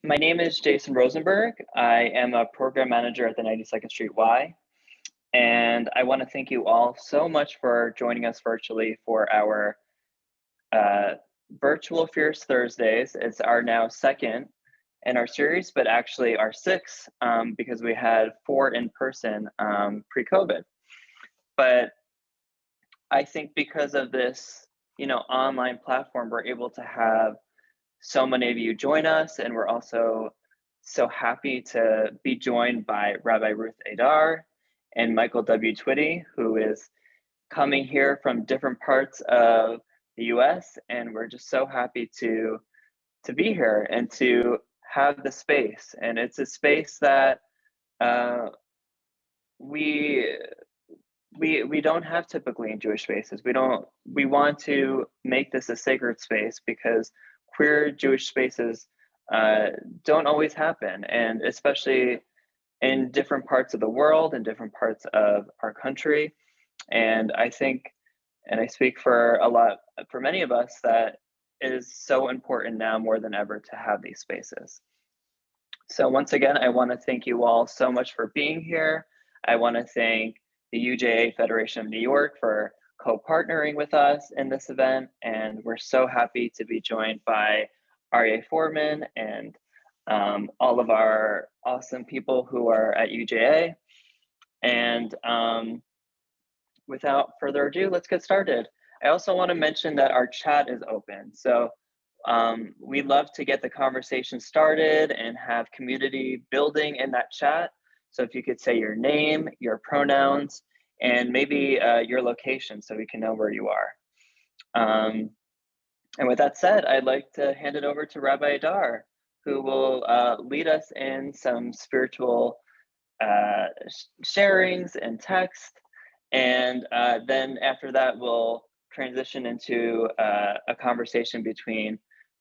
My name is Jason Rosenberg. I am a program manager at the 92nd Street Y, and I want to thank you all so much for joining us virtually for our virtual Fierce Thursdays. It's our now second in our series, but actually our sixth because we had 4 in person pre-COVID. But I think because of this, online platform, we're able to have so many of you join us, and we're also so happy to be joined by Rabbi Ruth Adar and Michael W. Twitty, who is coming here from different parts of the US, and we're just so happy to be here and to have the space. And it's a space that we don't have typically in Jewish spaces. We want to make this a sacred space because queer Jewish spaces don't always happen, and especially in different parts of the world and different parts of our country. And I think, and I speak for many of us, that it is so important now more than ever to have these spaces. So once again, I want to thank you all so much for being here. I want to thank the UJA Federation of New York for co-partnering with us in this event, and we're so happy to be joined by Aryeh Foreman and all of our awesome people who are at UJA. And without further ado, let's get started. I also want to mention that our chat is open. So we'd love to get the conversation started and have community building in that chat. So if you could say your name, your pronouns, and maybe your location so we can know where you are. And with that said, I'd like to hand it over to Rabbi Adar, who will lead us in some spiritual sharings and text. And then after that, we'll transition into a conversation between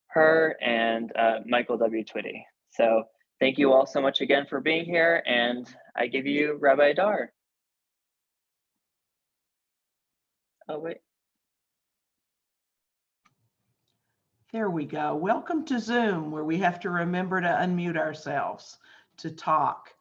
her and Michael W. Twitty. So thank you all so much again for being here, and I give you Rabbi Adar. Oh, wait. There we go. Welcome to Zoom, where we have to remember to unmute ourselves to talk.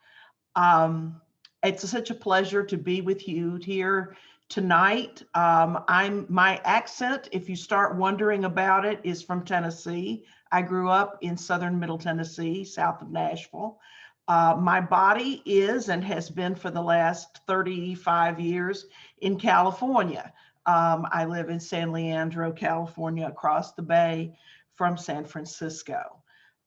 It's such a pleasure to be with you here tonight. My accent, if you start wondering about it, is from Tennessee. I grew up in southern Middle Tennessee, south of Nashville. My body is and has been for the last 35 years in California. I live in San Leandro, California, across the bay from San Francisco.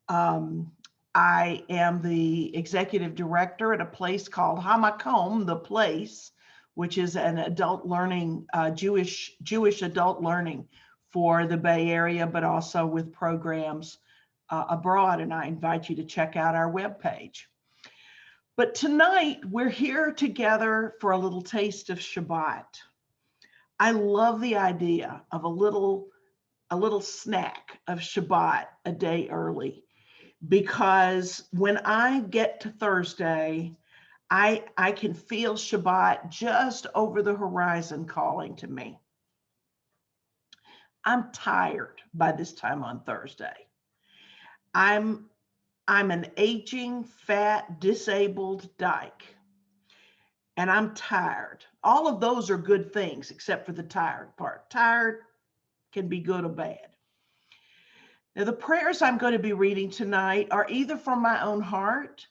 I am the executive director at a place called Hamakom, the Place, which is an adult learning, Jewish adult learning for the Bay Area, but also with programs abroad. And I invite you to check out our webpage. But tonight we're here together for a little taste of Shabbat. I love the idea of a little snack of Shabbat a day early, because when I get to Thursday, I can feel Shabbat just over the horizon calling to me. I'm tired by this time on Thursday. I'm an aging, fat, disabled dyke. And I'm tired. All of those are good things, except for the tired part. Tired can be good or bad. Now, the prayers I'm going to be reading tonight are either from my own heart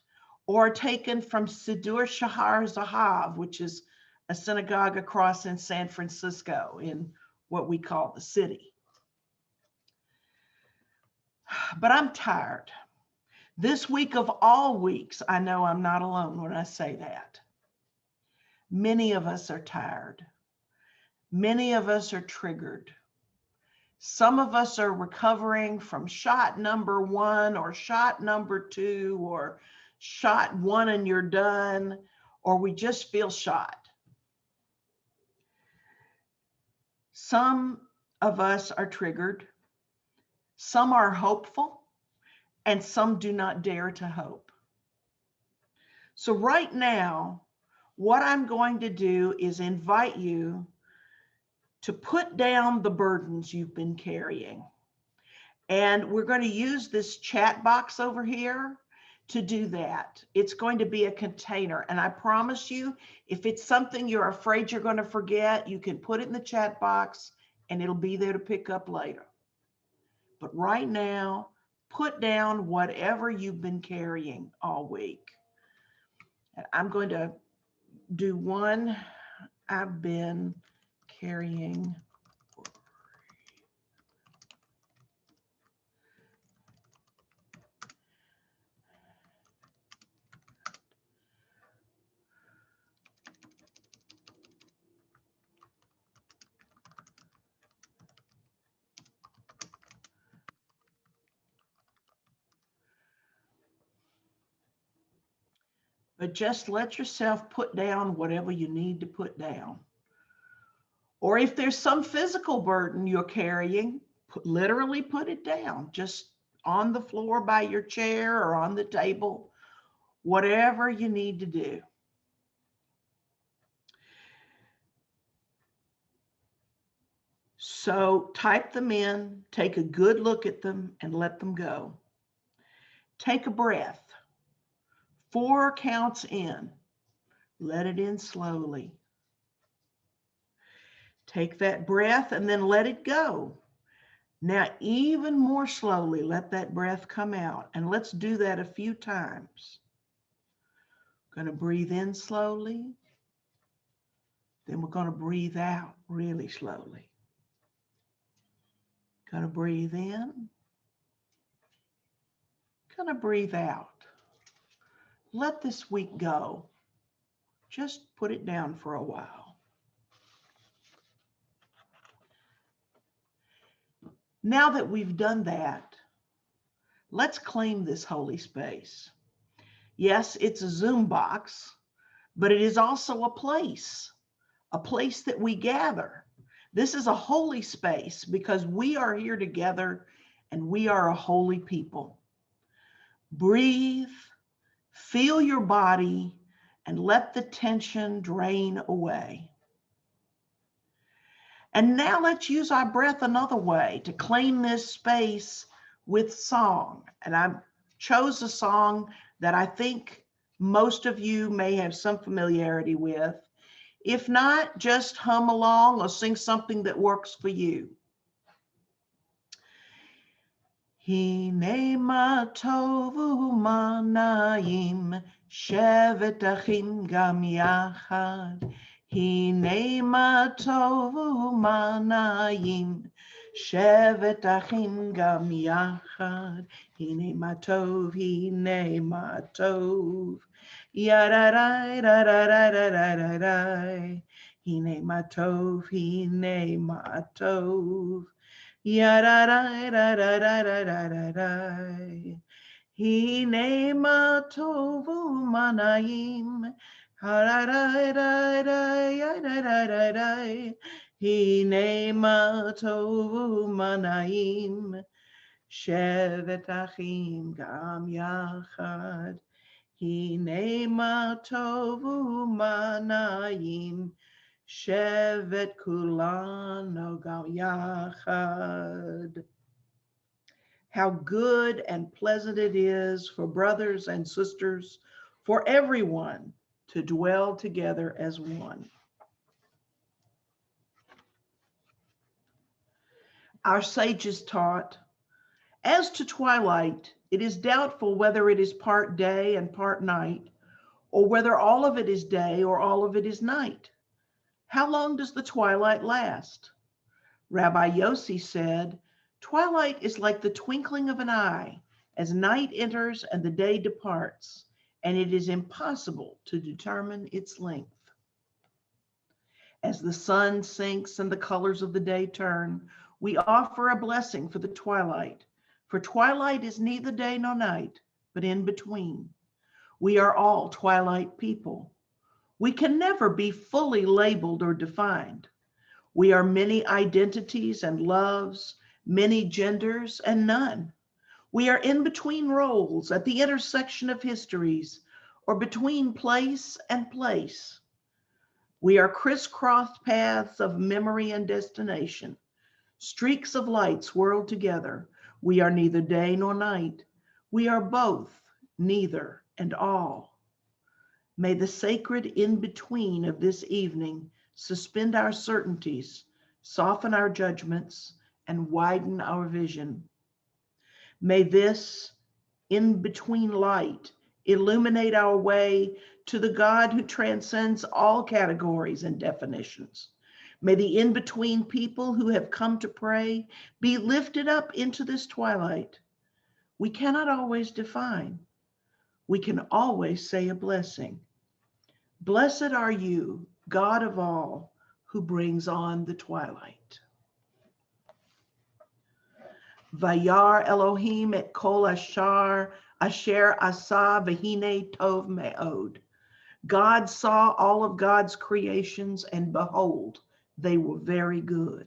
or taken from Sidur Shahar Zahav, which is a synagogue across in San Francisco in what we call the city. But I'm tired. This week of all weeks, I know I'm not alone when I say that. Many of us are tired. Many of us are triggered. Some of us are recovering from shot number 1 or shot number 2 or shot 1 and you're done, or we just feel shot. Some of us are triggered. Some are hopeful, and some do not dare to hope. So right now, what I'm going to do is invite you to put down the burdens you've been carrying And we're going to use this chat box over here to do that. It's going to be a container. And I promise you, if it's something you're afraid you're going to forget, you can put it in the chat box and it'll be there to pick up later. But right now, put down whatever you've been carrying all week. And I'm going to do one. I've been carrying but just let yourself put down whatever you need to put down. Or if there's some physical burden you're carrying, literally put it down, just on the floor by your chair or on the table, whatever you need to do. So type them in, take a good look at them, and let them go. Take a breath. 4 counts in. Let it in slowly. Take that breath and then let it go. Now, even more slowly, let that breath come out. And let's do that a few times. Going to breathe in slowly. Then we're going to breathe out really slowly. Going to breathe in. Going to breathe out. Let this week go. Just put it down for a while. Now that we've done that, let's claim this holy space. Yes, it's a Zoom box, but it is also a place that we gather. This is a holy space because we are here together and we are a holy people. Breathe, feel your body, and let the tension drain away. And now let's use our breath another way to claim this space with song. And I chose a song that I think most of you may have some familiarity with. If not, just hum along or sing something that works for you. Hine ma tovu ma naim shevet achim gam yachad. Hine ma tovu ma naim shevet achim gam yachad. Hine ma tov, hine ma tov. Yadarai, dadadarai, hine ma tov, hine ma tov. Yadarai, dadadarai, hine ma tovu manaim. Hadarai, dadadarai, hine ma tovu manaim. Shevet achim gam yachad. Hine ma tovu manayim, shevet kulano gam yachad. How good and pleasant it is for brothers and sisters, for everyone to dwell together as one. Our sages taught, as to twilight, it is doubtful whether it is part day and part night, or whether all of it is day or all of it is night. How long does the twilight last? Rabbi Yossi said, twilight is like the twinkling of an eye as night enters and the day departs, and it is impossible to determine its length. As the sun sinks and the colors of the day turn, we offer a blessing for the twilight. For twilight is neither day nor night, but in between. We are all twilight people. We can never be fully labeled or defined. We are many identities and loves, many genders and none. We are in between roles at the intersection of histories, or between place and place. We are crisscrossed paths of memory and destination, streaks of light swirled together. We are neither day nor night. We are both, neither and all. May the sacred in-between of this evening suspend our certainties, soften our judgments, and widen our vision. May this in-between light illuminate our way to the God who transcends all categories and definitions. May the in-between people who have come to pray be lifted up into this twilight. We cannot always define. We can always say a blessing. Blessed are you, God of all, who brings on the twilight. Vayar Elohim et kol asher asa v'hine tov me'od. God saw all of God's creations, and behold, they were very good.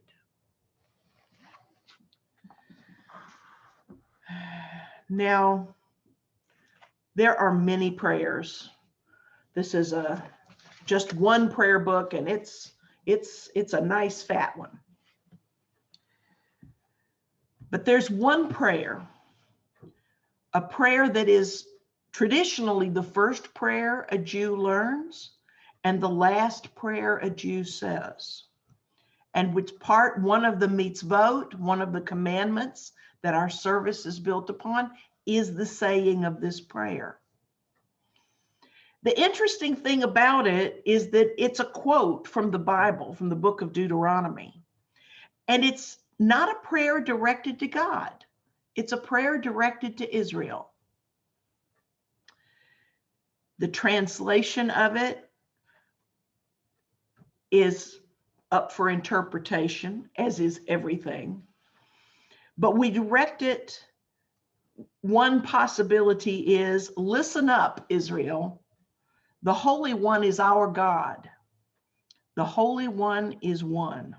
Now, there are many prayers. This is just one prayer book, and it's a nice fat one. But there's one prayer, a prayer that is traditionally the first prayer a Jew learns and the last prayer a Jew says, and which one of the mitzvot, one of the commandments that our service is built upon, is the saying of this prayer. The interesting thing about it is that it's a quote from the Bible, from the book of Deuteronomy. And it's not a prayer directed to God. It's a prayer directed to Israel. The translation of it is up for interpretation, as is everything. But we direct it. One possibility is, listen up, Israel. The Holy One is our God. The Holy One is one.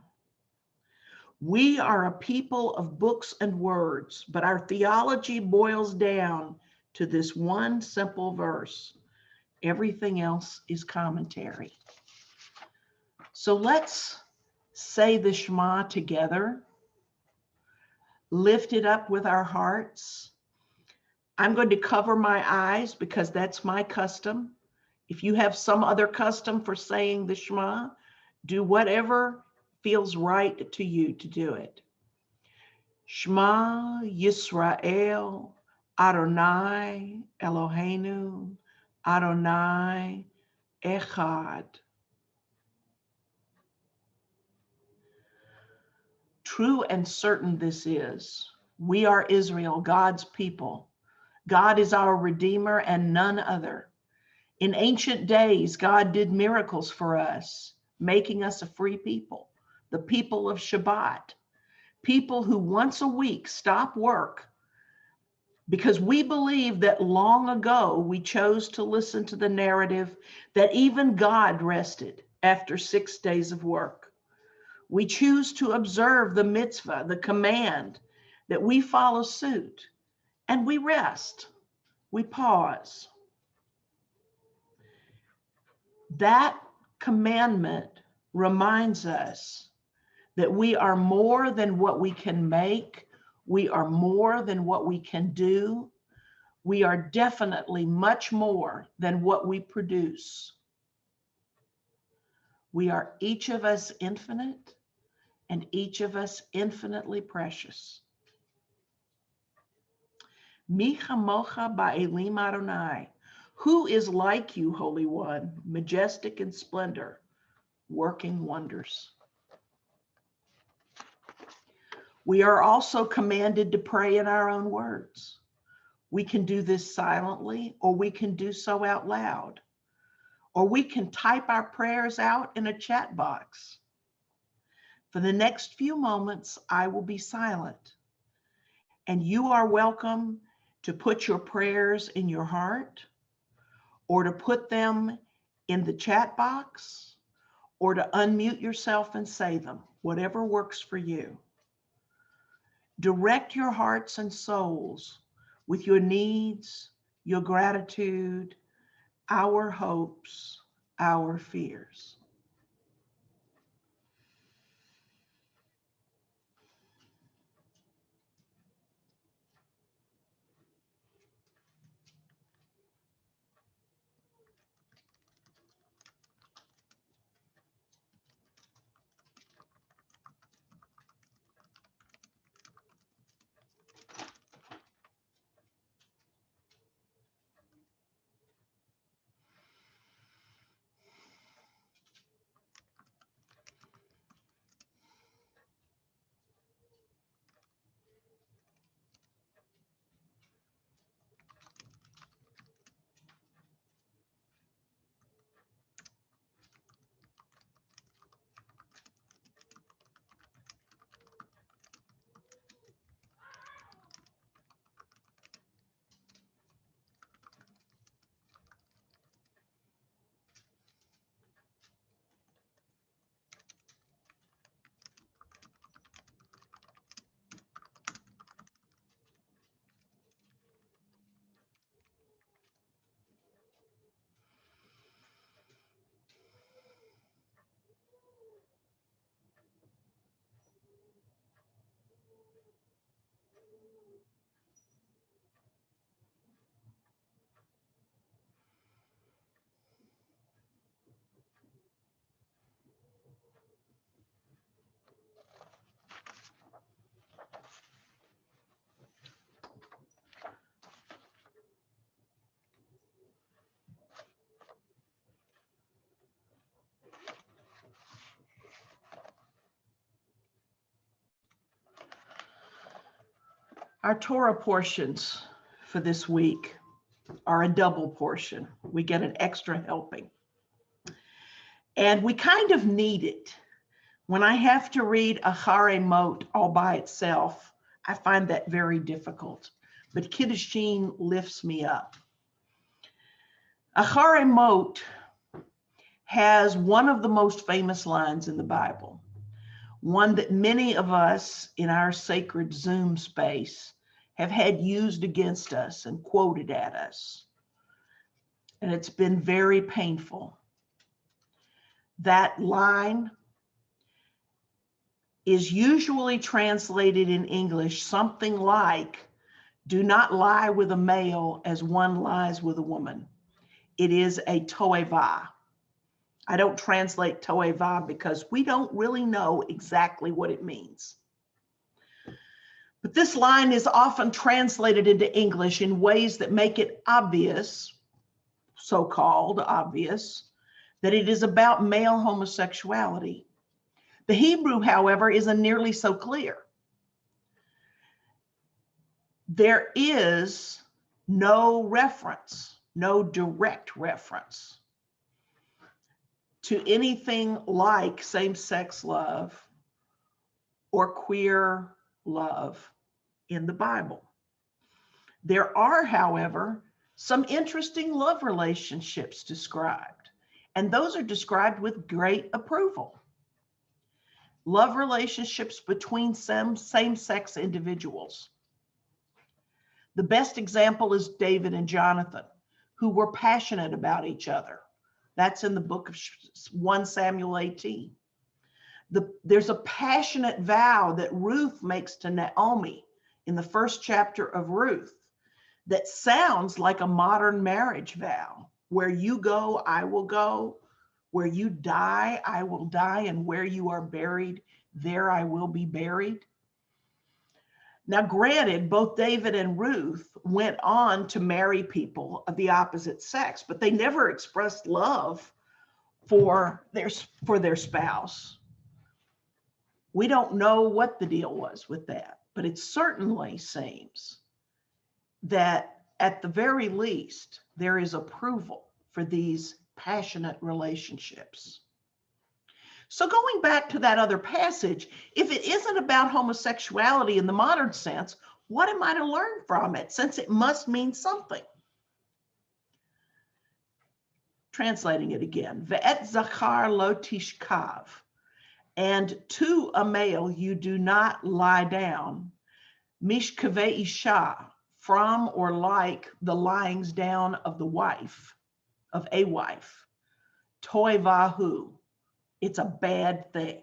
We are a people of books and words, but our theology boils down to this one simple verse. Everything else is commentary. So let's say the Shema together, lift it up with our hearts. I'm going to cover my eyes because that's my custom. If you have some other custom for saying the Shema, do whatever feels right to you to do it. Shema Yisrael, Adonai Eloheinu, Adonai Echad. True and certain this is. We are Israel, God's people. God is our Redeemer and none other. In ancient days, God did miracles for us, making us a free people, the people of Shabbat, people who once a week stop work because we believe that long ago we chose to listen to the narrative that even God rested after 6 days of work. We choose to observe the mitzvah, the command, that we follow suit, and we rest, we pause. That commandment reminds us that we are more than what we can make. We are more than what we can do. We are definitely much more than what we produce. We are each of us infinite and each of us infinitely precious. Mi chamocha ba'elim Adonai. Who is like you, Holy One, majestic in splendor, working wonders? We are also commanded to pray in our own words. We can do this silently, or we can do so out loud, or we can type our prayers out in a chat box. For the next few moments, I will be silent, and you are welcome to put your prayers in your heart, or to put them in the chat box, or to unmute yourself and say them, whatever works for you. Direct your hearts and souls with your needs, your gratitude, our hopes, our fears. Our Torah portions for this week are a double portion. We get an extra helping. And we kind of need it. When I have to read Acharei Mot all by itself, I find that very difficult. But Kiddushin lifts me up. Acharei Mot has one of the most famous lines in the Bible, one that many of us in our sacred Zoom space have had used against us and quoted at us. And it's been very painful. That line is usually translated in English something like, do not lie with a male as one lies with a woman. It is a toeva. I don't translate toeva because we don't really know exactly what it means. But this line is often translated into English in ways that make it obvious, so-called obvious, that it is about male homosexuality. The Hebrew, however, isn't nearly so clear. There is no reference, no direct reference to anything like same-sex love or queer love in the Bible. There are, however, some interesting love relationships described, and those are described with great approval. Love relationships between same-sex individuals. The best example is David and Jonathan, who were passionate about each other. That's in the book of 1 Samuel 18. There's a passionate vow that Ruth makes to Naomi in the first chapter of Ruth that sounds like a modern marriage vow. Where you go, I will go. Where you die, I will die. And where you are buried, there I will be buried. Now, granted, both David and Ruth went on to marry people of the opposite sex, but they never expressed love for their spouse. We don't know what the deal was with that, but it certainly seems that at the very least, there is approval for these passionate relationships. So going back to that other passage, if it isn't about homosexuality in the modern sense, what am I to learn from it, since it must mean something? Translating it again, Ve'et zachar lo tishkav, and to a male you do not lie down, mishkaveh isha, from or like the lyings down of the wife, of a wife, toivahu, it's a bad thing.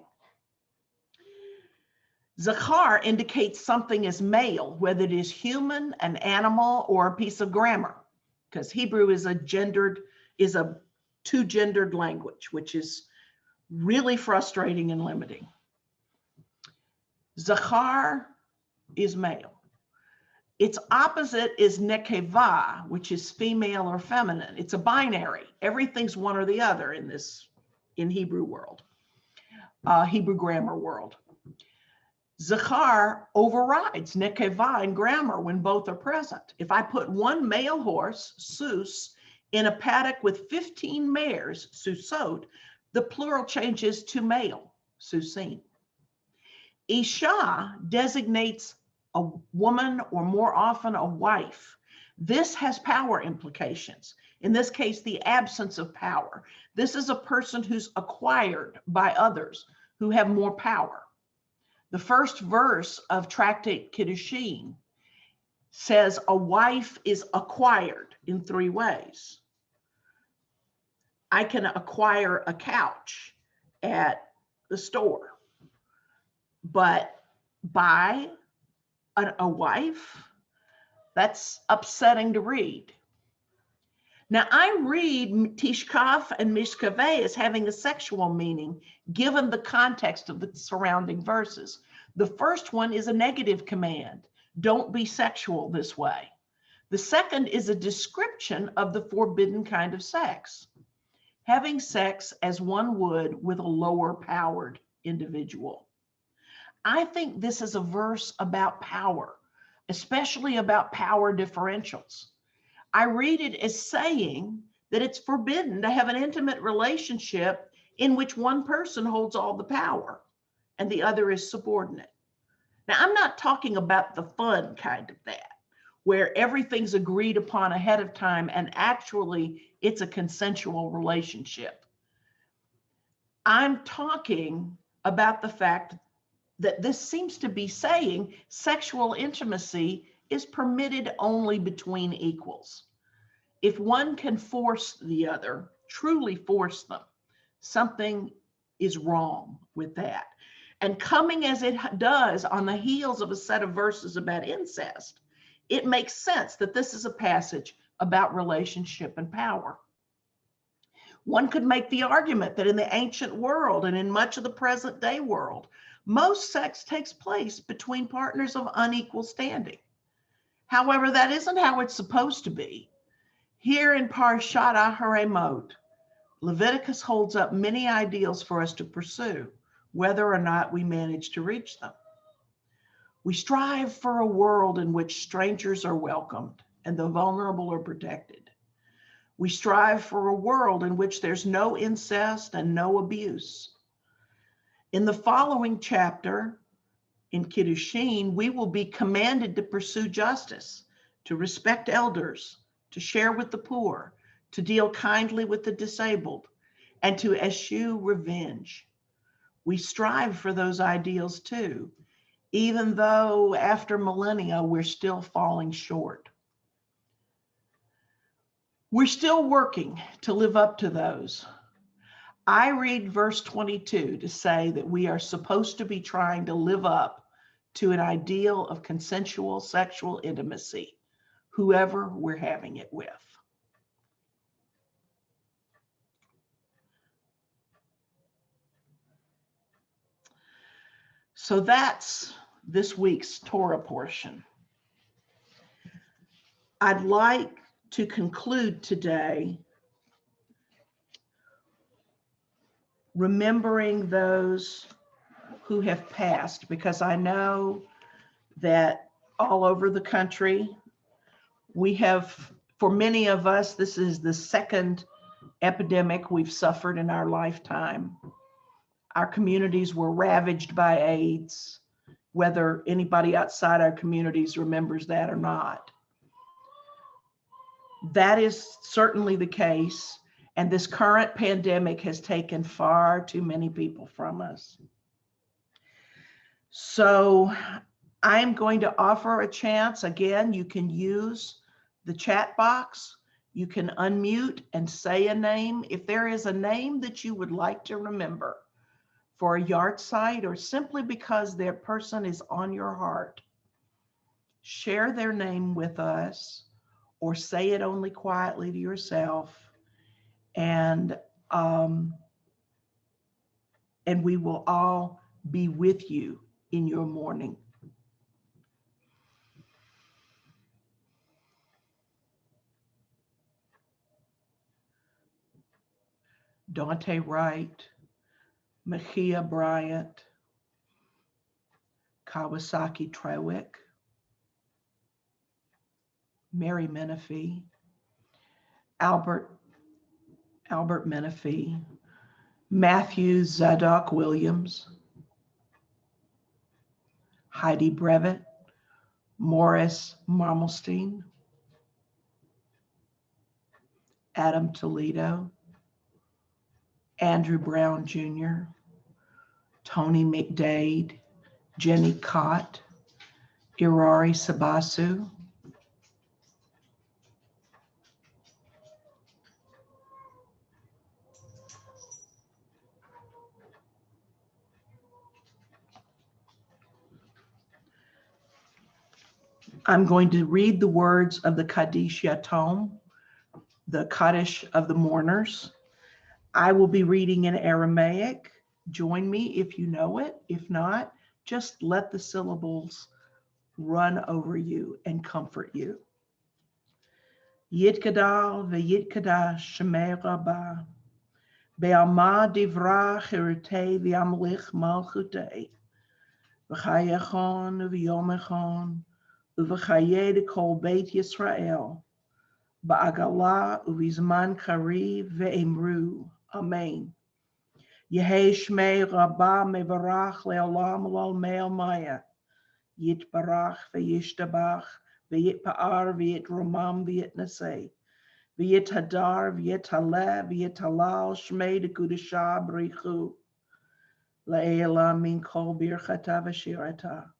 Zachar indicates something as male, whether it is human, an animal, or a piece of grammar, because Hebrew is a two-gendered language, which is really frustrating and limiting. Zachar is male. Its opposite is nekeva, which is female or feminine. It's a binary. Everything's one or the other in Hebrew world, Hebrew grammar world. Zachar overrides nekeva in grammar when both are present. If I put one male horse, sus, in a paddock with 15 mares, susot, the plural changes to male, susin. Isha designates a woman, or more often a wife. This has power implications. In this case, the absence of power. This is a person who's acquired by others who have more power. The first verse of Tractate Kiddushin says a wife is acquired in 3 ways. I can acquire a couch at the store, but buy a wife, that's upsetting to read. Now, I read tishkaf and mishkaveh as having a sexual meaning, given the context of the surrounding verses. The first one is a negative command. Don't be sexual this way. The second is a description of the forbidden kind of sex. Having sex as one would with a lower powered individual. I think this is a verse about power, especially about power differentials. I read it as saying that it's forbidden to have an intimate relationship in which one person holds all the power and the other is subordinate. Now, I'm not talking about the fun kind of that, where everything's agreed upon ahead of time and actually it's a consensual relationship. I'm talking about the fact that this seems to be saying sexual intimacy is permitted only between equals. If one can force the other, truly force them, something is wrong with that. And coming as it does on the heels of a set of verses about incest, it makes sense that this is a passage about relationship and power. One could make the argument that in the ancient world and in much of the present day world, most sex takes place between partners of unequal standing. However, that isn't how it's supposed to be. Here in Parshat HaRemot, Leviticus holds up many ideals for us to pursue, whether or not we manage to reach them. We strive for a world in which strangers are welcomed and the vulnerable are protected. We strive for a world in which there's no incest and no abuse. In the following chapter, in Kiddushin, we will be commanded to pursue justice, to respect elders, to share with the poor, to deal kindly with the disabled, and to eschew revenge. We strive for those ideals too, even though after millennia, we're still falling short. We're still working to live up to those. I read verse 22 to say that we are supposed to be trying to live up to an ideal of consensual sexual intimacy, whoever we're having it with. So that's this week's Torah portion. I'd like to conclude today remembering those who have passed, because I know that all over the country, we have, for many of us, this is the second epidemic we've suffered in our lifetime. Our communities were ravaged by AIDS, whether anybody outside our communities remembers that or not. That is certainly the case. And this current pandemic has taken far too many people from us. So I'm going to offer a chance. Again, you can use the chat box. You can unmute and say a name. If there is a name that you would like to remember for a yard site or simply because their person is on your heart, share their name with us or say it only quietly to yourself. And we will all be with you in your mourning. Dante Wright, Machia Bryant, Kawasaki Trewick, Mary Menifee, Albert Menifee, Matthew Zadok Williams, Heidi Brevet, Morris Marmelstein, Adam Toledo, Andrew Brown Jr., Tony McDade, Jenny Cott, Irari Sabasu, I'm going to read the words of the Kaddish Yatom, the Kaddish of the mourners. I will be reading in Aramaic. Join me if you know it. If not, just let the syllables run over you and comfort you. Yitkadal v'yitkadash shemei rabba, be'alma divra chirutei v'yamlich malchutei, v'chayachon v'yomechon, Uvachaye kol Beit Yisrael, ba'agala uvizman kariv ve'imru. Amen. Yehi Shmei Rabbah mevarach le'olam l'olmei maya. Yitbarach ve'yishtabach ve'yitpa'ar ve'yitromam ve'yitnaseh. V'yithadar v'yithaleh v'yithalal Shmei dekudashah b'richu. La'ela min kol birchata v'shirata.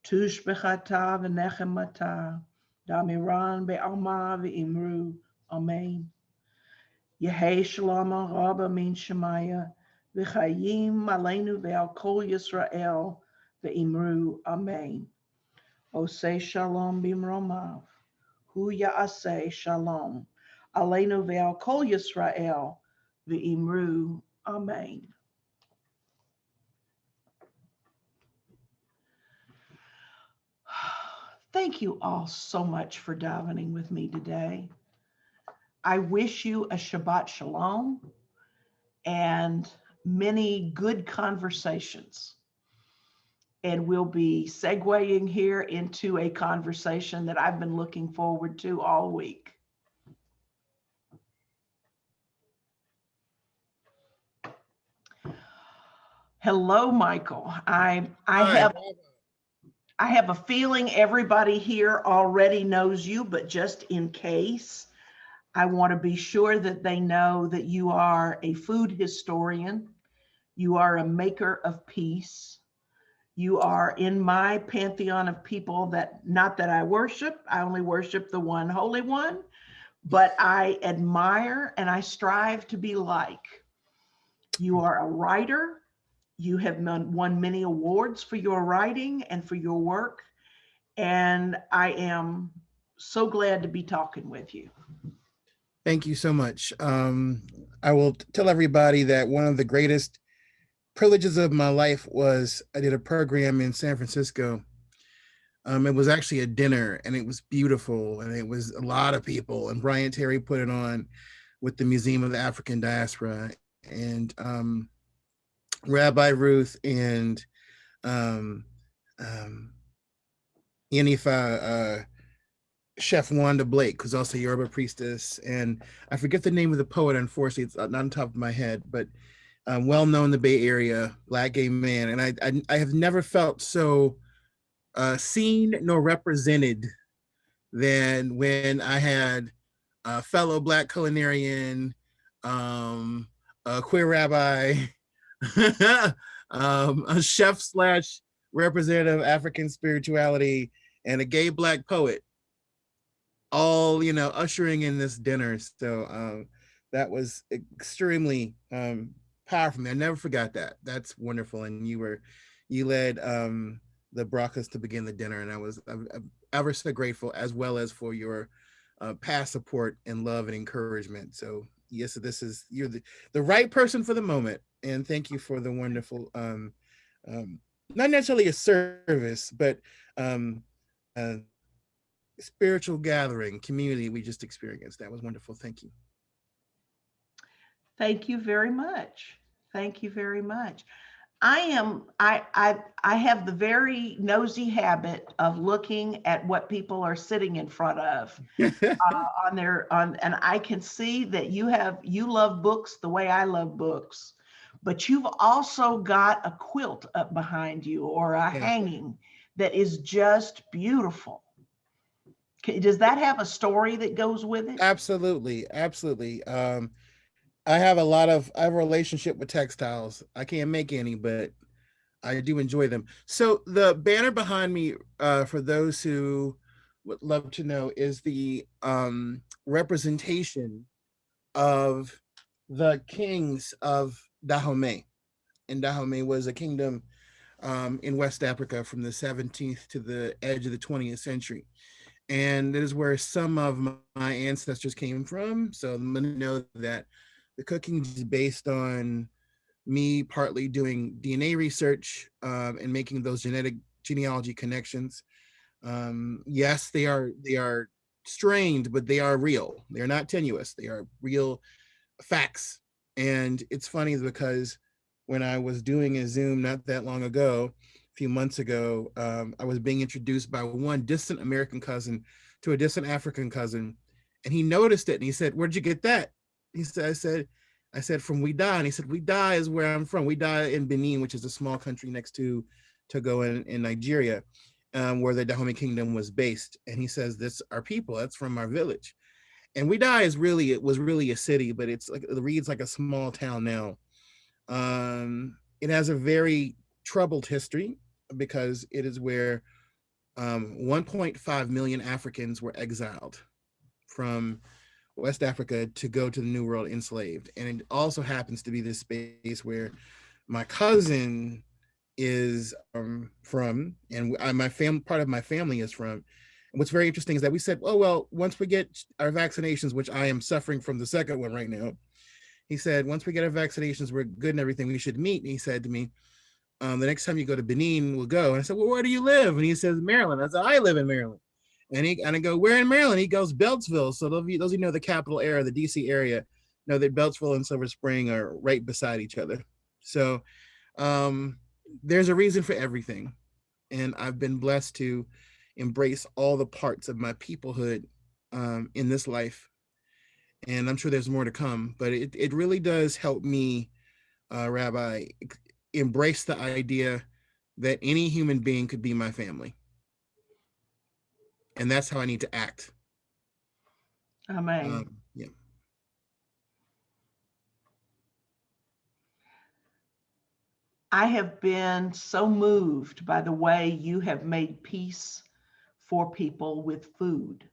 Tush b'chata v'nechemata. Damiran be'alma ve'imru. Amen. Yehi Shalom Rabba min Shemaya. V'chayim aleinu ve'al kol Yisrael. Ve'imru. Amen. Oseh shalom bimromav. Hu ya'aseh shalom. Aleinu ve'al kol Yisrael. Ve'imru. Amen. Thank you all so much for davening with me today. I wish you a Shabbat Shalom and many good conversations. And we'll be segueing here into a conversation that I've been looking forward to all week. Hello, Michael. I have a feeling everybody here already knows you, but just in case, I want to be sure that they know that you are a food historian. You are a maker of peace. You are in my pantheon of people that, not that I worship, I only worship the one holy one, but I admire and I strive to be like. You are a writer. You have won many awards for your writing and for your work. And I am so glad to be talking with you. Thank you so much. I will tell everybody that one of the greatest privileges of my life was I did a program in San Francisco. It was actually a dinner and it was beautiful and it was a lot of people, and Brian Terry put it on with the Museum of the African Diaspora, and Rabbi Ruth and Yanifa, Chef Wanda Blake, who's also a Yoruba priestess, and I forget the name of the poet, unfortunately, it's not on top of my head, but well known in the Bay Area, Black gay man, and I have never felt so seen nor represented than when I had a fellow Black culinarian, a queer rabbi, a chef slash representative of African spirituality, and a gay Black poet, all, ushering in this dinner. So that was extremely powerful. I never forgot that. That's wonderful. And you led the brachas to begin the dinner, and I'm ever so grateful, as well as for your past support and love and encouragement. So yes, you're the right person for the moment, and thank you for the wonderful, not necessarily a service, but spiritual gathering community we just experienced. That was wonderful. Thank you. Thank you very much. Thank you very much. I have the very nosy habit of looking at what people are sitting in front of and I can see that you love books the way I love books, but you've also got a quilt up behind you, or a hanging that is just beautiful. Does that have a story that goes with it? Absolutely. I have a relationship with textiles. I can't make any, but I do enjoy them. So the banner behind me, for those who would love to know, is the representation of the kings of Dahomey. And Dahomey was a kingdom in West Africa from the 17th to the edge of the 20th century. And it is where some of my ancestors came from. So I'm going to know that the cooking is based on me partly doing DNA research and making those genealogy connections. Yes, they are strained, but they are real. They're not tenuous. They are real facts. And it's funny because when I was doing a Zoom not that long ago few months ago, I was being introduced by one distant American cousin to a distant African cousin, and he noticed it and he said, "Where'd you get that?" He said, I said, "From Ouida." And he said, "Ouida is where I'm from. Ouida in Benin, which is a small country next to Togo in Nigeria, where the Dahomey Kingdom was based." And he says, "That's our people. That's from our village." And Ouida was really a city, but it reads like a small town now. It has a very troubled history because it is where 1.5 million Africans were exiled from West Africa to go to the New World enslaved. And it also happens to be this space where my cousin is from, and part of my family is from. And what's very interesting is that we said, oh, well, once we get our vaccinations, which I am suffering from the second one right now, he said, once we get our vaccinations, we're good and everything, we should meet. And he said to me, the next time you go to Benin, we'll go. And I said, well, where do you live? And he says, Maryland. I said, I live in Maryland. And I go, where in Maryland? He goes, Beltsville. So those of you know the capital area, the DC area, know that Beltsville and Silver Spring are right beside each other. So there's a reason for everything. And I've been blessed to embrace all the parts of my peoplehood in this life. And I'm sure there's more to come, but it really does help me, Rabbi, embrace the idea that any human being could be my family. And that's how I need to act. Amen. Yeah. I have been so moved by the way you have made peace for people with food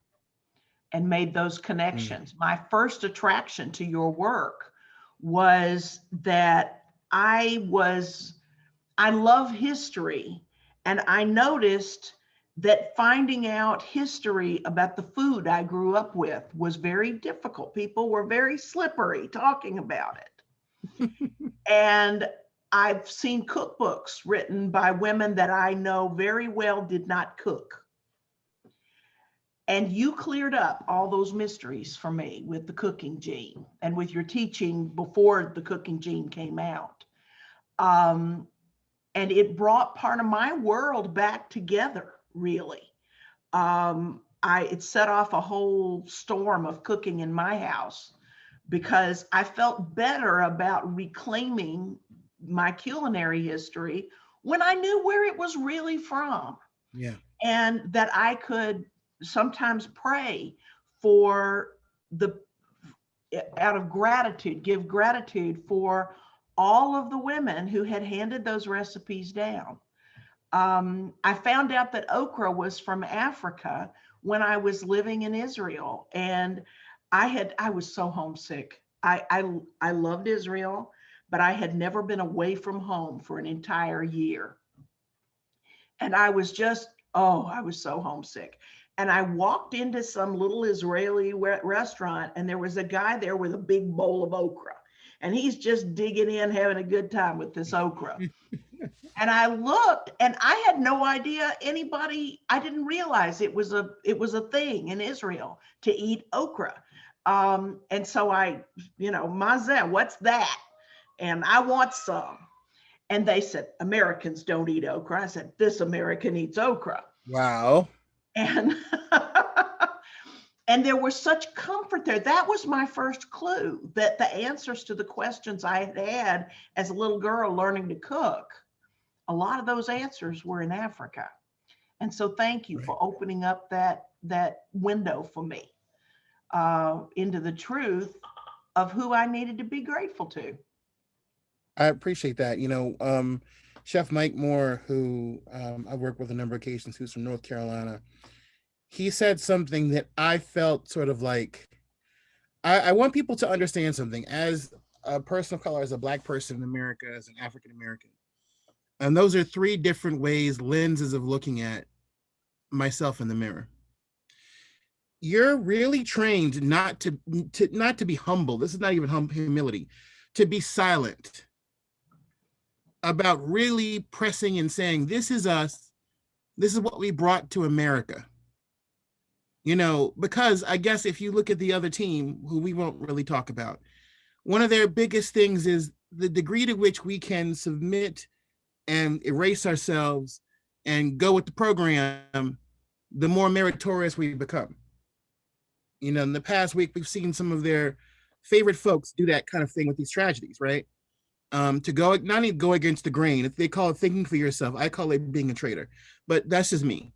and made those connections. My first attraction to your work was that I love history, and I noticed that finding out history about the food I grew up with was very difficult. People were very slippery talking about it. And I've seen cookbooks written by women that I know very well did not cook. And you cleared up all those mysteries for me with the cooking gene and with your teaching before the cooking gene came out. And it brought part of my world back together, really. It set off a whole storm of cooking in my house because I felt better about reclaiming my culinary history when I knew where it was really from. Yeah. And that I could sometimes pray for out of gratitude, give gratitude for all of the women who had handed those recipes down. I found out that okra was from Africa when I was living in Israel, and I was so homesick. I loved Israel, but I had never been away from home for an entire year. And I was so homesick. And I walked into some little Israeli restaurant, and there was a guy there with a big bowl of okra. And he's just digging in, having a good time with this okra. And I looked, and I had no idea I didn't realize it was a thing in Israel to eat okra. And so Mazeh, what's that? And I want some. And they said, Americans don't eat okra. I said, this American eats okra. Wow. And and there was such comfort there. That was my first clue that the answers to the questions I had had as a little girl learning to cook, a lot of those answers were in Africa. And so thank you for opening up that window for me into the truth of who I needed to be grateful to. I appreciate that. Chef Mike Moore, who I worked with a number of occasions, who's from North Carolina, he said something that I felt sort of like, I want people to understand something. As a person of color, as a Black person in America, as an African American, and those are three different lenses of looking at myself in the mirror. You're really trained not to be humble. This is not even humility, to be silent about really pressing and saying, this is us. This is what we brought to America. Because I guess if you look at the other team, who we won't really talk about, one of their biggest things is the degree to which we can submit and erase ourselves and go with the program, the more meritorious we become. You know, in the past week, we've seen some of their favorite folks do that kind of thing with these tragedies, right? To go, not only go against the grain, if they call it thinking for yourself, I call it being a traitor. But that's just me.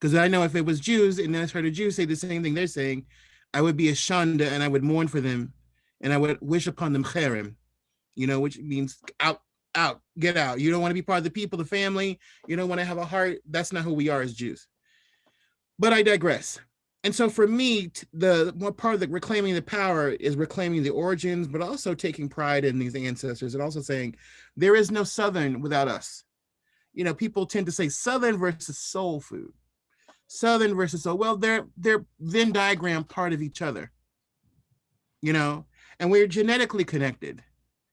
Because I know if it was Jews and then I heard a Jew say the same thing they're saying, I would be a shanda and I would mourn for them and I would wish upon them cherem, you know, which means out, get out. You don't want to be part of the people, the family. You don't want to have a heart. That's not who we are as Jews. But I digress. And so for me, the one part of the reclaiming the power is reclaiming the origins, but also taking pride in these ancestors and also saying there is no Southern without us. You know, people tend to say Southern versus soul food. Southern versus soul. Well, they're Venn diagram part of each other, you know, and we're genetically connected.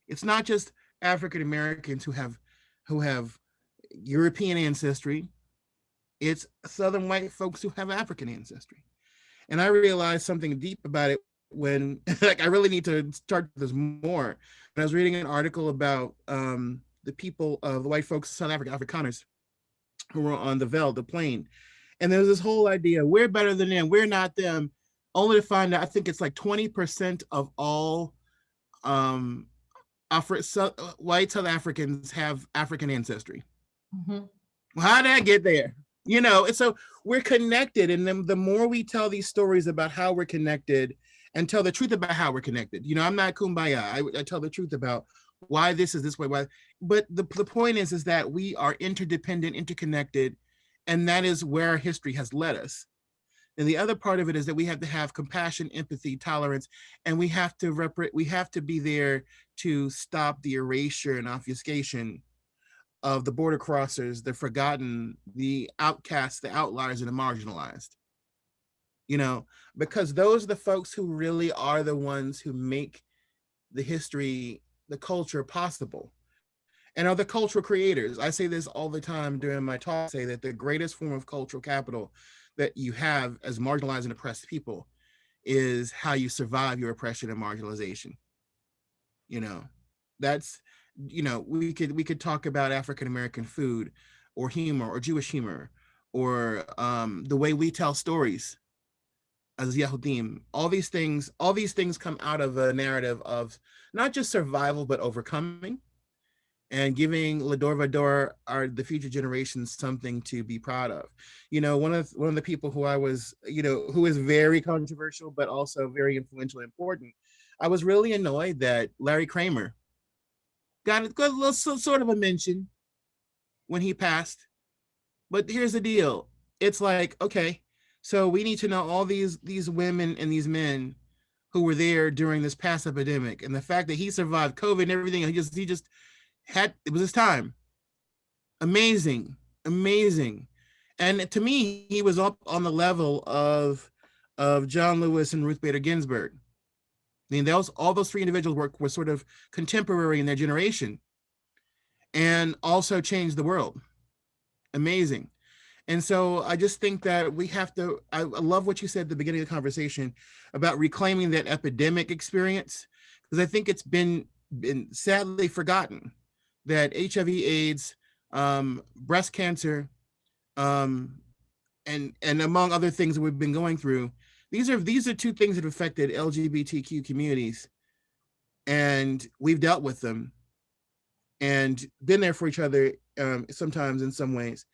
It's not just African Americans who have European ancestry. It's Southern white folks who have African ancestry. And I realized something deep about it when, like, I really need to start this more. When I was reading an article about the people of the white folks, South Africa, Afrikaners, who were on the Veld, the plane. And there was this whole idea, we're better than them, we're not them, only to find out, I think it's like 20% of all white South Africans have African ancestry. Mm-hmm. Well, how did I get there? You know, and so we're connected. And then the more we tell these stories about how we're connected and tell the truth about how we're connected, you know, I'm not kumbaya. I tell the truth about why this is this way. Why, but the point is that we are interdependent, interconnected, and that is where our history has led us. And the other part of it is that we have to have compassion, empathy, tolerance, and we have to be there to stop the erasure and obfuscation of the border crossers, the forgotten, the outcasts, the outliers, and the marginalized. You know, because those are the folks who really are the ones who make the history, the culture possible, and are the cultural creators. I say this all the time during my talk, say that the greatest form of cultural capital that you have as marginalized and oppressed people is how you survive your oppression and marginalization. You know, that's, you know, we could talk about African American food or humor or Jewish humor or the way we tell stories as Yehudim. All these things come out of a narrative of not just survival but overcoming and giving Lador Vador, the future generations, something to be proud of. You know, one of the people who I was, you know, who is very controversial but also very influential and important. I was really annoyed that Larry Kramer got a little sort of a mention when he passed. But here's the deal. It's like, okay, so we need to know all these women and these men who were there during this past epidemic, and the fact that he survived COVID and everything, he just had, it was his time. Amazing. And to me, he was up on the level of John Lewis and Ruth Bader Ginsburg. I mean, all those three individuals were sort of contemporary in their generation and also changed the world. Amazing. And so I just think that we have to, I love what you said at the beginning of the conversation about reclaiming that epidemic experience, because I think it's been sadly forgotten that HIV, AIDS, breast cancer, and among other things that we've been going through, these are two things that have affected LGBTQ communities, and we've dealt with them and been there for each other sometimes in some ways.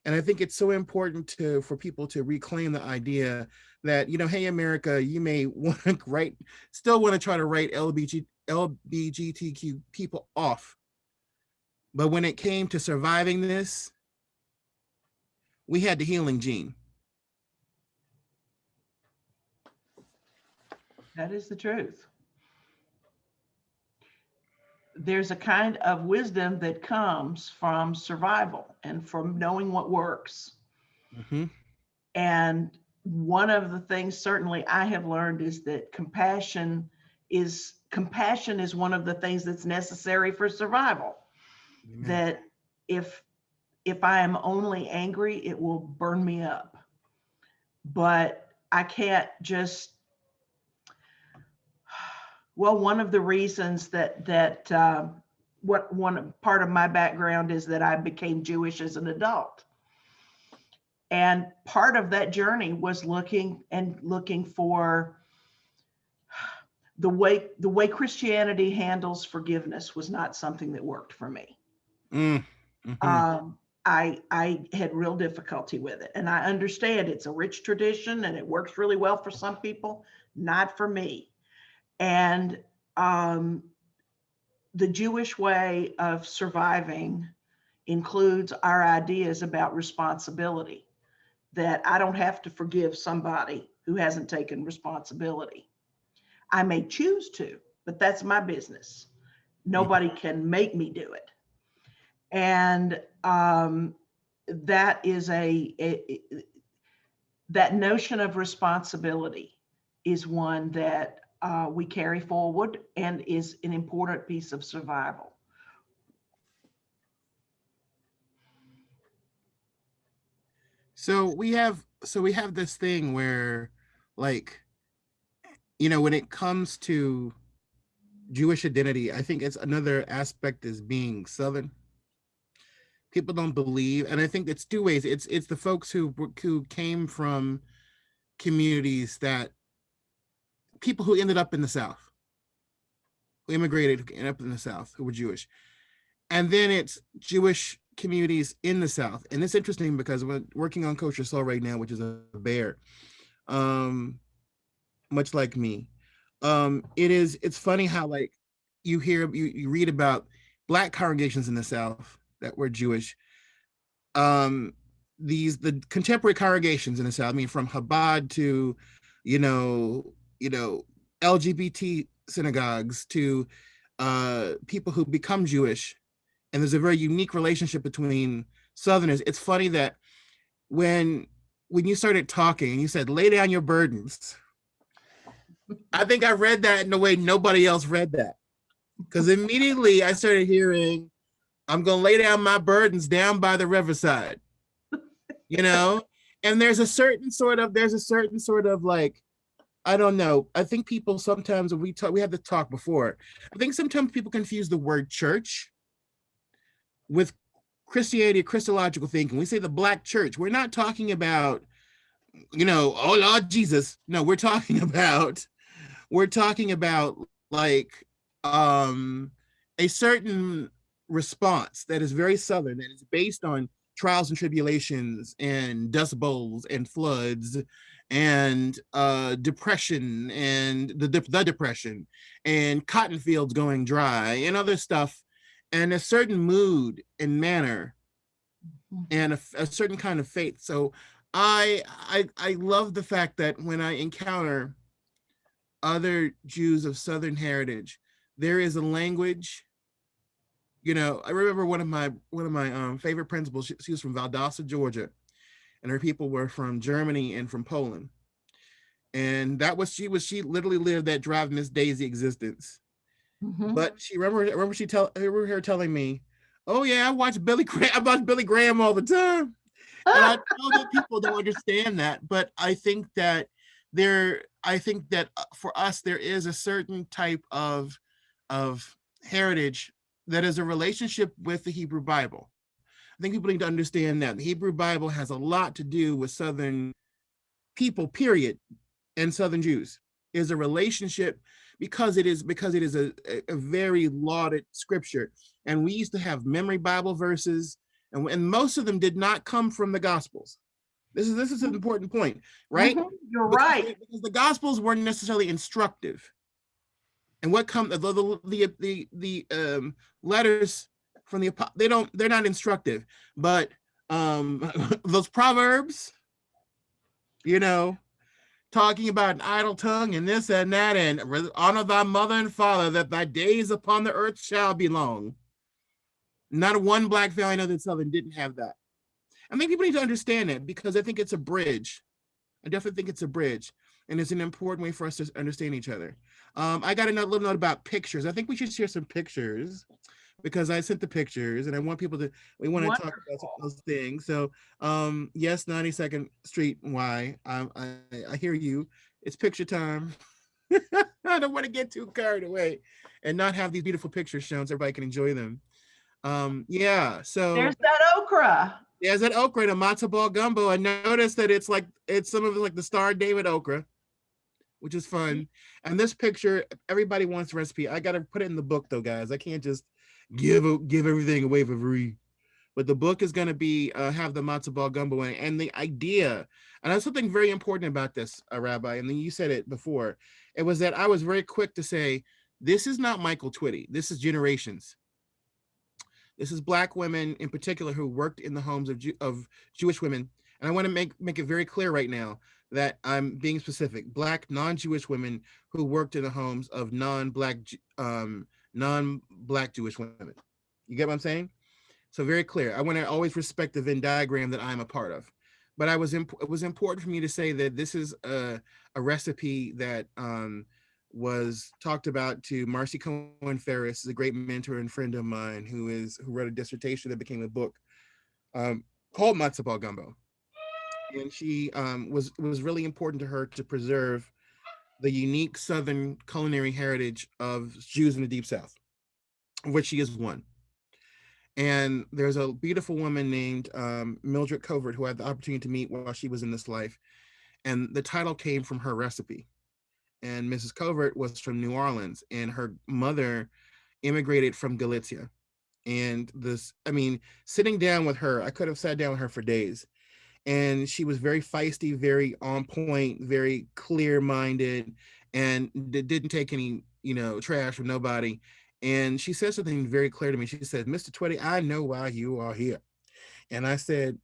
And I think it's so important for people to reclaim the idea that, you know, hey, America, you may want to still want to try to write LGBTQ people off. But when it came to surviving this, we had the healing gene. That is the truth. There's a kind of wisdom that comes from survival and from knowing what works. Mm-hmm. And one of the things certainly I have learned is that compassion is one of the things that's necessary for survival. Amen. That if I am only angry, it will burn me up. But I can't just, well, one of the reasons that what one part of my background is that I became Jewish as an adult. And part of that journey was looking for the way Christianity handles forgiveness was not something that worked for me. I had real difficulty with it, and I understand it's a rich tradition and it works really well for some people, not for me. And the Jewish way of surviving includes our ideas about responsibility, that I don't have to forgive somebody who hasn't taken responsibility. I may choose to, but that's my business. Nobody can make me do it. And that is that notion of responsibility is one that we carry forward and is an important piece of survival. So we have this thing where, like, when it comes to Jewish identity, I think it's another aspect is being Southern. People don't believe, and I think it's two ways. It's the folks who came from communities that people who ended up in the South, who immigrated, who ended up in the South, who were Jewish, and then it's Jewish communities in the South. And it's interesting because we're working on Kosher Soul right now, which is a bear, much like me. It's funny how, like, you read about Black congregations in the South that were Jewish. The contemporary congregations in the South, I mean, from Chabad to, LGBT synagogues to people who become Jewish. And there's a very unique relationship between Southerners. It's funny that when you started talking and you said, lay down your burdens, I think I read that in a way nobody else read that. Because immediately I started hearing, I'm going to lay down my burdens down by the riverside, and there's a certain sort of like, I don't know. I think people sometimes, when we had the talk before, I think sometimes people confuse the word church with Christianity, Christological thinking. We say the Black church. We're not talking about, oh Lord Jesus. No, we're talking about like a certain response that is very Southern, that is based on trials and tribulations and dust bowls and floods and depression and the depression and cotton fields going dry and other stuff, and a certain mood and manner and a certain kind of faith. So I love the fact that when I encounter other Jews of Southern heritage, there is a language. I remember one of my favorite principals. She was from Valdosta, Georgia, and her people were from Germany and from Poland. And that was she literally lived that Drive Miss Daisy existence. Mm-hmm. But I remember her telling me, "Oh yeah, I watch Billy Graham all the time." And I know that people don't understand that, but I think that for us there is a certain type of heritage that is a relationship with the Hebrew Bible. I think people need to understand that the Hebrew Bible has a lot to do with Southern people, period, and Southern Jews. Is a relationship because it is a very lauded scripture. And we used to have memory Bible verses, and most of them did not come from the Gospels. This is an important point, right? Mm-hmm. You're right. Because the Gospels weren't necessarily instructive. And what come the letters from they're not instructive, but those Proverbs, talking about an idle tongue and this and that, and honor thy mother and father, that thy days upon the earth shall be long. Not one Black family other than Southern didn't have that. I think people need to understand it, because I think it's a bridge. I definitely think it's a bridge, and it's an important way for us to understand each other. I got a little note about pictures. I think we should share some pictures, because I sent the pictures, and I want people to, we want to talk about those things. So yes, 92nd Street Y. I hear you. It's picture time. I don't want to get too carried away and not have these beautiful pictures shown so everybody can enjoy them. Yeah, so There's that okra. there's that okra and a matzo ball gumbo. I noticed that it's some of it like the Star David okra, which is fun. And this picture, everybody wants a recipe. I gotta put it in the book though, guys. I can't just give everything away for free. But the book is gonna be have the matzo ball gumbo in it. And the idea, and that's something very important about this, Rabbi. And then you said it before. It was that I was very quick to say, this is not Michael Twitty. This is generations. This is Black women in particular who worked in the homes of Jewish women. And I want to make it very clear right now that I'm being specific. Black non-Jewish women who worked in the homes of non-Black Jewish women. You get what I'm saying? So very clear. I want to always respect the Venn diagram that I'm a part of. But it was important for me to say that this is a recipe that was talked about to Marcy Cohen Ferris, is a great mentor and friend of mine who wrote a dissertation that became a book called Matzo Ball Gumbo. And she was really important to her to preserve the unique Southern culinary heritage of Jews in the Deep South, of which she is one. And there's a beautiful woman named Mildred Covert who I had the opportunity to meet while she was in this life. And the title came from her recipe. And Mrs. Covert was from New Orleans, and her mother immigrated from Galicia. And sitting down with her, I could have sat down with her for days. And she was very feisty, very on point, very clear-minded, and didn't take any, trash from nobody. And she said something very clear to me. She said, "Mr. Twitty, I know why you are here." And I said,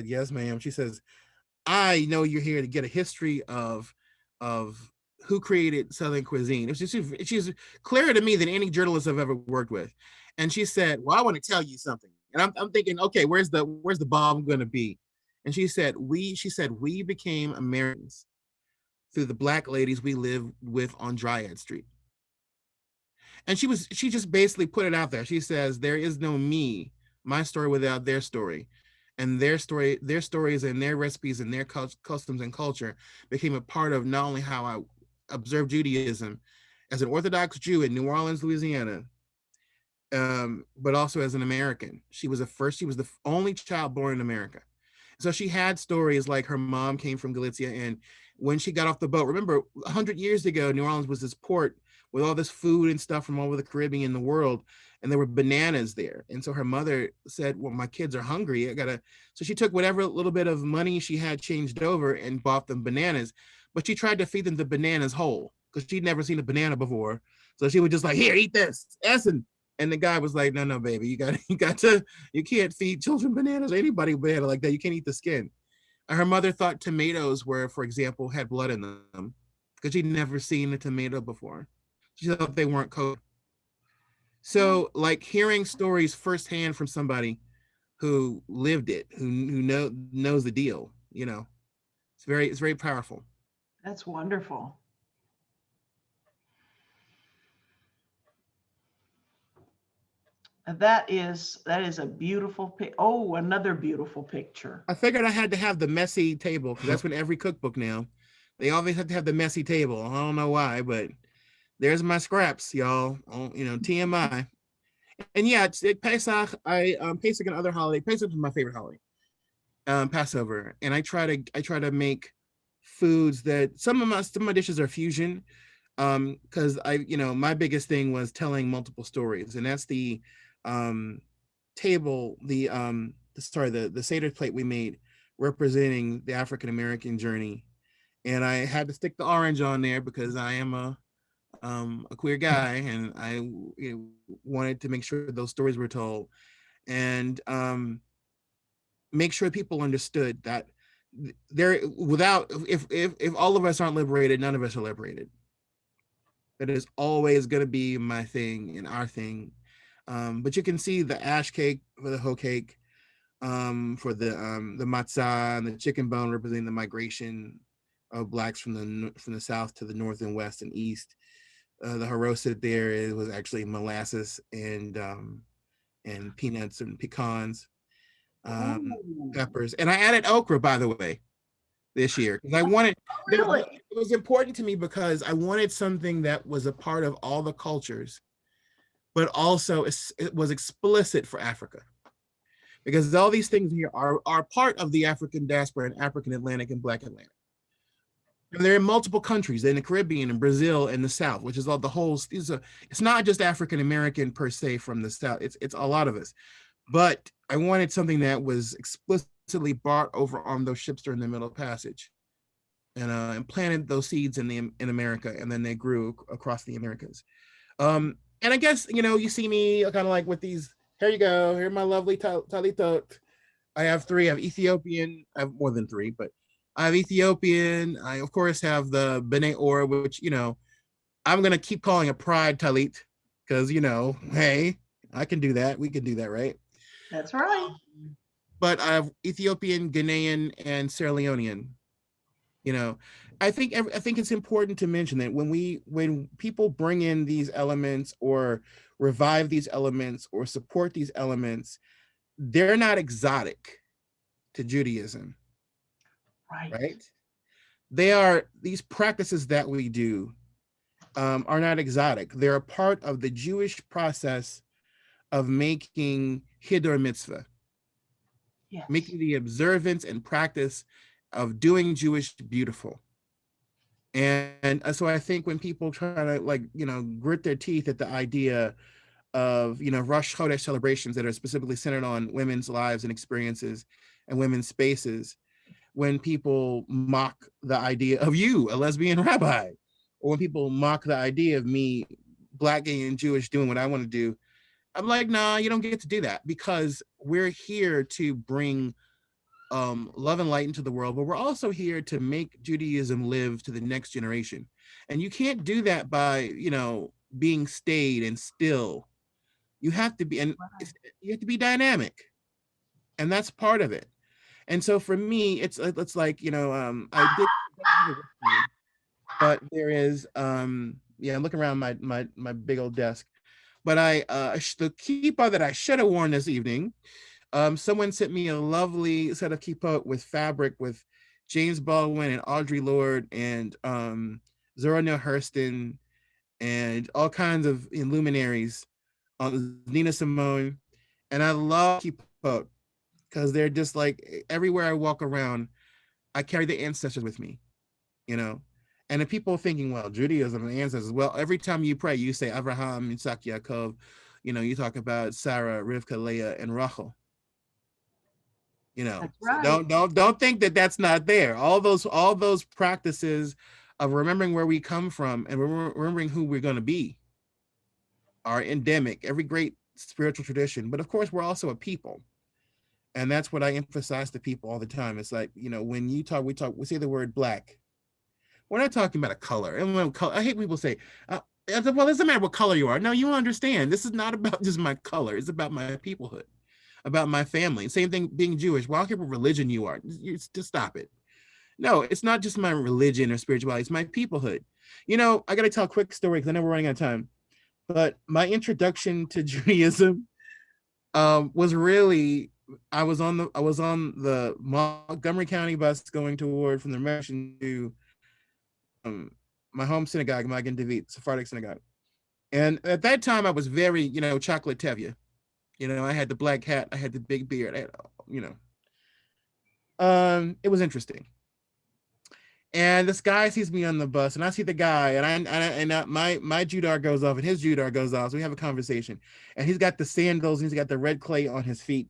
"Yes, ma'am." She says, "I know you're here to get a history of who created Southern cuisine." She's clearer to me than any journalist I've ever worked with. And she said, "Well, I want to tell you something." And I'm thinking, okay, where's the bomb going to be? And she said, we became Americans through the Black ladies we live with on Dryad Street. And she just basically put it out there. She says, there is no my story without their story. And their stories and their recipes and their customs and culture became a part of not only how I observe Judaism as an Orthodox Jew in New Orleans, Louisiana, but also as an American. She was the only child born in America. So she had stories like her mom came from Galicia, and when she got off the boat, remember 100 years ago, New Orleans was this port with all this food and stuff from all over the Caribbean and the world, and there were bananas there. And so her mother said, "Well, my kids are hungry. So she took whatever little bit of money she had changed over and bought them bananas, but she tried to feed them the bananas whole because she'd never seen a banana before. So she was just like, "Here, eat this, Essen." And the guy was like, "No, baby, you can't feed children bananas, or anybody banana like that. You can't eat the skin." And her mother thought tomatoes for example, had blood in them because she'd never seen a tomato before. She thought they weren't cooked. So like hearing stories firsthand from somebody who lived it, who knows the deal, it's very powerful. That's wonderful. That is a beautiful pic. Oh, another beautiful picture. I figured I had to have the messy table because that's what every cookbook now. They always have to have the messy table. I don't know why, but there's my scraps, y'all. TMI. And yeah, it's Pesach. Pesach and other holiday. Pesach is my favorite holiday. Passover, and I try to make foods that some of my dishes are fusion. Because my biggest thing was telling multiple stories, and that's the table, the Seder plate we made representing the African American journey. And I had to stick the orange on there because I am a queer guy, and I wanted to make sure those stories were told, and make sure people understood that if all of us aren't liberated, none of us are liberated. That is always going to be my thing and our thing. But you can see the ash cake for the hoe cake, for the matzah and the chicken bone representing the migration of Blacks from the south to the north and west and east. The haroset there was actually molasses and peanuts and pecans, peppers, and I added okra, by the way. this year because I wanted. Really? It was important to me because I wanted something that was a part of all the cultures, but also it was explicit for Africa. Because all these things here are part of the African diaspora and African Atlantic and Black Atlantic. And they're in multiple countries, in the Caribbean and Brazil and the South, which is all the whole. It's not just African American per se from the South. It's a lot of us. But I wanted something that was explicitly brought over on those ships during the Middle Passage, and planted those seeds in America, and then they grew across the Americas. And I guess you see me kind of like with these. Here you go. Here are my lovely talitot. I have three. I have Ethiopian. I have more than three, but I have Ethiopian. I of course have the B'nai Or, which I'm gonna keep calling a pride talit because hey, I can do that. We can do that, right? That's right. But I have Ethiopian, Ghanaian, and Sierra Leonean. I think it's important to mention that when people bring in these elements or revive these elements or support these elements, they're not exotic to Judaism. Right? These practices that we do are not exotic. They're a part of the Jewish process of making Hiddur Mitzvah. Yes. Making the observance and practice of doing Jewish beautiful. And so I think when people try to grit their teeth at the idea of Rosh Chodesh celebrations that are specifically centered on women's lives and experiences and women's spaces, when people mock the idea of you, a lesbian rabbi, or when people mock the idea of me, Black, gay, and Jewish, doing what I want to do, I'm like, nah, you don't get to do that, because we're here to bring love and light into the world, but we're also here to make Judaism live to the next generation. And you can't do that by, being staid and still. You have to be, and you have to be dynamic. And that's part of it. And so for me, it's like, I did, but there is, look around my big old desk. But the kippah that I should have worn this evening, someone sent me a lovely set of kippah with fabric with James Baldwin and Audre Lorde and Zora Neale Hurston and all kinds of luminaries, Nina Simone. And I love kippah because they're just like, everywhere I walk around, I carry the ancestors with me, And if people are thinking, well, Judaism and ancestors, well, every time you pray, you say Abraham, Yitzhak, Yaakov, you talk about Sarah, Rivka, Leah, and Rachel. That's right. So don't think that that's not there. All those practices of remembering where we come from and remembering who we're going to be are endemic, every great spiritual tradition. But of course, we're also a people. And that's what I emphasize to people all the time. It's like, when we say the word Black. We're not talking about a color. And I hate people say, well, it doesn't matter what color you are. No, you understand. This is not about just my color. It's about my peoplehood, about my family. Same thing being Jewish. Well, I don't care what religion you are. Just stop it. No, it's not just my religion or spirituality. It's my peoplehood. I got to tell a quick story because I know we're running out of time. But my introduction to Judaism was really, I was on the Montgomery County bus going toward from the Mission to my home synagogue, Magen David, Sephardic synagogue. And at that time, I was very, chocolate tevye. I had the black hat, I had the big beard, it was interesting. And this guy sees me on the bus, and I see the guy, and my Judar goes off, and his Judar goes off. So we have a conversation, and he's got the sandals, and he's got the red clay on his feet,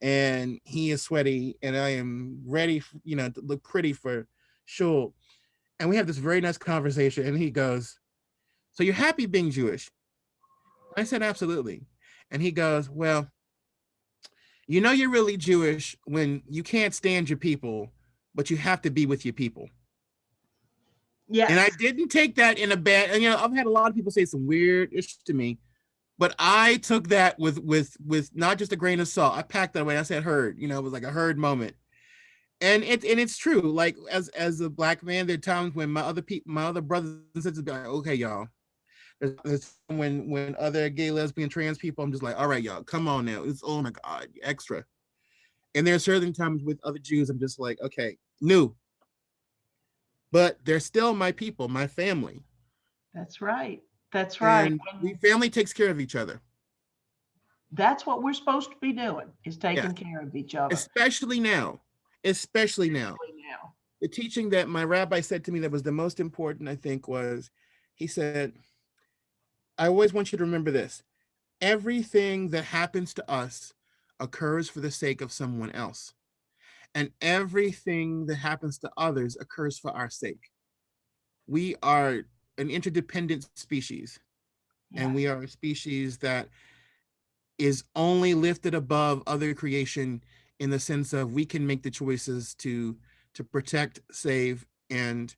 and he is sweaty, and I am ready, to look pretty for shul. And we have this very nice conversation, and he goes, "So you're happy being Jewish?" I said, "Absolutely." And he goes, "Well, you're really Jewish when you can't stand your people, but you have to be with your people." Yes. And I didn't take that in a bad, and I've had a lot of people say some weird ish to me, but I took that with not just a grain of salt. I packed that away. I said, "Heard," it was like a heard moment. And it's true. Like as a Black man, there are times when my other brothers and sisters be like, "Okay, y'all." There's when other gay, lesbian, trans people, I'm just like, "All right, y'all, come on now. It's, oh my God, extra." And there are certain times with other Jews, I'm just like, "Okay, new, but they're still my people, my family. That's right. That's right. And family takes care of each other. That's what we're supposed to be doing, is taking Yeah. care of each other. Especially now. Especially now. Now. The teaching that my rabbi said to me that was the most important, I think, was he said, I always want you to remember this. Everything that happens to us occurs for the sake of someone else. And everything that happens to others occurs for our sake. We are an interdependent species. Yeah. And we are a species that is only lifted above other creation in the sense of we can make the choices to protect, save, and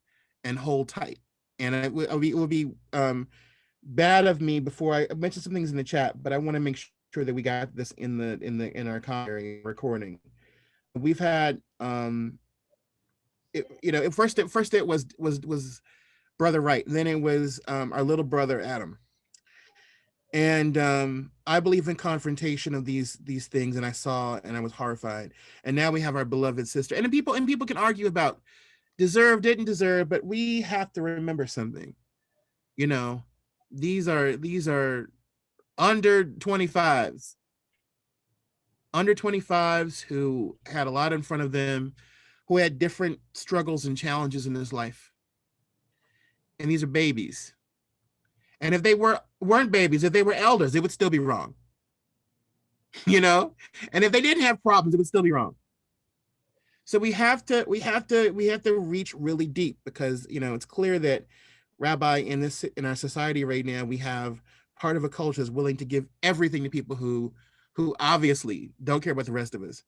hold tight. And it will be bad of me before I mentioned some things in the chat, but I want to make sure that we got this in our commentary recording. We've had at first it was Brother Wright, then it was our little brother Adam. And I believe in confrontation of these things, and I saw and I was horrified. And now we have our beloved sister. And people can argue about deserve, didn't deserve, but we have to remember something. These are under 25s. Under 25s who had a lot in front of them, who had different struggles and challenges in this life. And these are babies. And if they weren't babies, if they were elders, it would still be wrong. And if they didn't have problems, it would still be wrong. So we have to reach really deep, because it's clear that, Rabbi, in our society right now, we have part of a culture is willing to give everything to people who obviously don't care about the rest of us.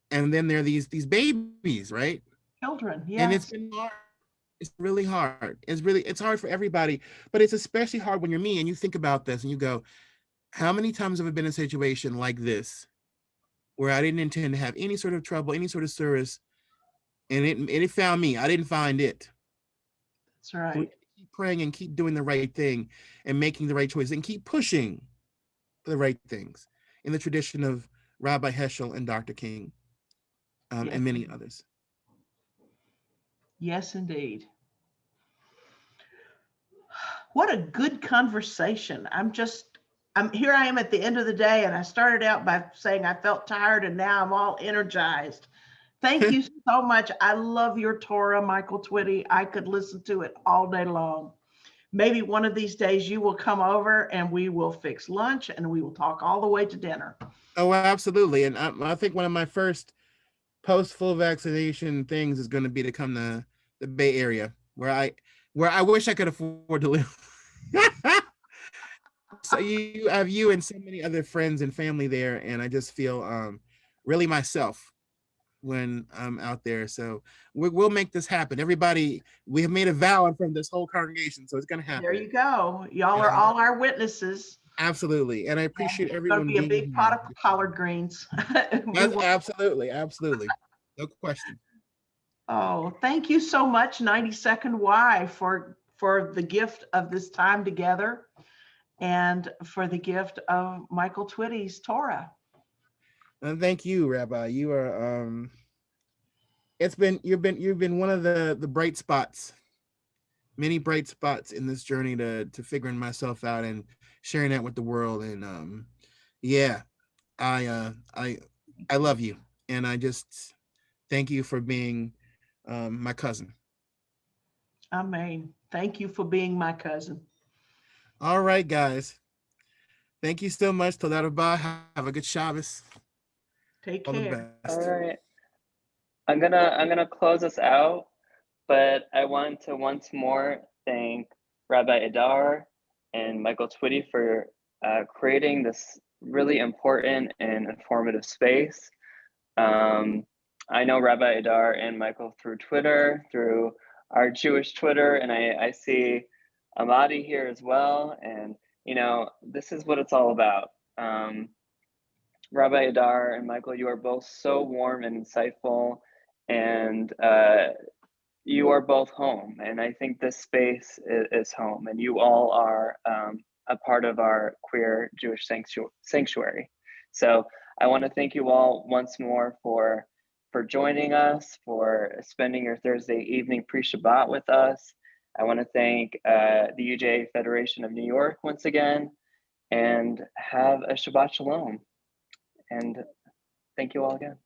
And then there are these babies, right? Children, yes. And it's been hard. It's really hard. It's hard for everybody, but it's especially hard when you're me and you think about this and you go, how many times have I been in a situation like this where I didn't intend to have any sort of trouble, any sort of service, and it found me. I didn't find it. That's right. So we keep praying and keep doing the right thing and making the right choices and keep pushing for the right things in the tradition of Rabbi Heschel and Dr. King, Yes. And many others. Yes, indeed. What a good conversation. I'm here. I am at the end of the day, and I started out by saying I felt tired, and now I'm all energized. Thank you so much. I love your Torah, Michael Twitty. I could listen to it all day long. Maybe one of these days you will come over and we will fix lunch and we will talk all the way to dinner. Oh, absolutely. And I think one of my first post full vaccination things is going to be to come to the Bay Area, where I wish I could afford to live. So you have you and so many other friends and family there, and I just feel really myself when I'm out there. So we'll make this happen. Everybody, we have made a vow in front of this whole congregation, so it's going to happen. There you go. Y'all are all our witnesses. Absolutely, and I appreciate everyone being here. It's going to be a big pot of collard greens. Absolutely, no question. Oh, thank you so much, 92nd Y, for the gift of this time together, and for the gift of Michael Twitty's Torah. And thank you, Rabbi. You are you've been one of the bright spots, many bright spots in this journey to figuring myself out and sharing that with the world. And yeah, I love you, and I just thank you for being my cousin. Amen. Thank you for being my cousin. All right, guys. Thank you so much. Toda Rabba. Have a good Shabbos. Take All care. the best. All right. I'm gonna close us out, but I want to once more thank Rabbi Adar and Michael Twitty for creating this really important and informative space. I know Rabbi Adar and Michael through Twitter, through our Jewish Twitter, and I see Amadi here as well. And this is what it's all about. Rabbi Adar and Michael, you are both so warm and insightful, and you are both home. And I think this space is home, and you all are a part of our queer Jewish sanctuary. So I want to thank you all once more for for joining us, for spending your Thursday evening pre-Shabbat with us. I want to thank the UJA Federation of New York once again, and have a Shabbat Shalom. And thank you all again.